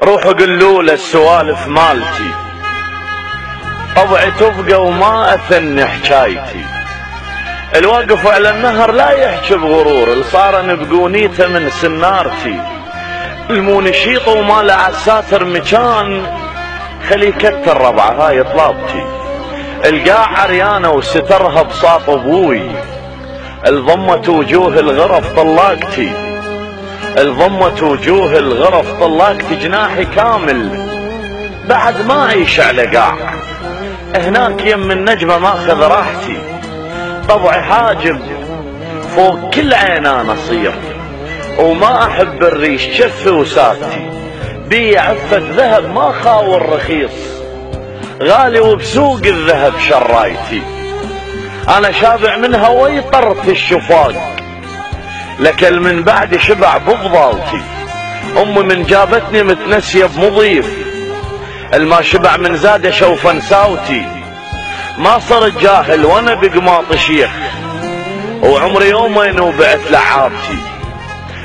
روحوا قلوا له السوالف مالتي، طبعي تبقى وما اثني حكايتي. الواقف على النهر لا يحكي بغرور، الصارن بقونيته من سنارتي. المونشيط وما له عالساتر مكان، خلي يكتر ربعه هاي طلابتي. القاع عريانه وسترها بساط ابوي، الضمت وجوه الغرف طلاقتي. الضمت وجوه الغرف طلاقتي، جناحي كامل بعد ما اعيش على قاع. هناك يم النجمه ماخذ راحتي، طبعي حاجب فوق كل عين انا اصير، وما احب الريش شفي وساكتي. بي عفة ذهب ما خاور رخيص، غالي وبسوق الذهب شرايتي. انا شابع منها ويطرت الشفاق، لكل من بعد شبع بفضالتي. امي من جابتني متنسيه بمضيف، الما شبع من زاد شوف نساوتي. ما صرت جاهل وانا بقماط شيخ، وعمري يومين وبعت لعابتي.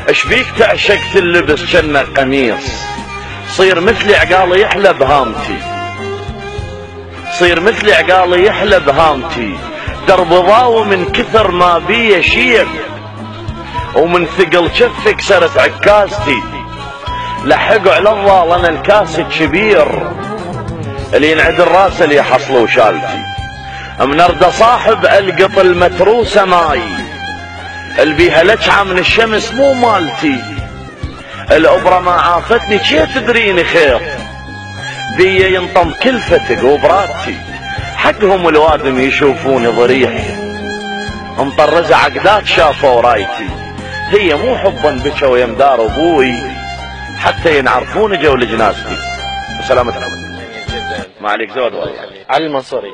اش بيك تعشقت اللبس جنة قميص، صير مثلي عقالي يحلى بهامتي. صير مثلي عقالي يحلى بهامتي. درب ضاوي من كثر ما بي شيخ، ومن ثقل شفي كسرت عكازتي. لحقوا على الضال انا الكاس الكبير، اللي ينعد الراس اللي يحصلوا شالتي. من ارد صاحب القط المتروسه ماي، البيها لجعه من الشمس مو مالتي. الابره ما عافتني شي تدريني خير، بي ينطم كلفتك وبراتي. حقهم الوادم يشوفوني ضريح، مطرزه عقدات شافوا رايتي. هي مو حبا بك ويم دار ابوي، حتى ينعرفون جو لجنازتي. وسلامتكم. ما عليك زود والله. علي المنصوري.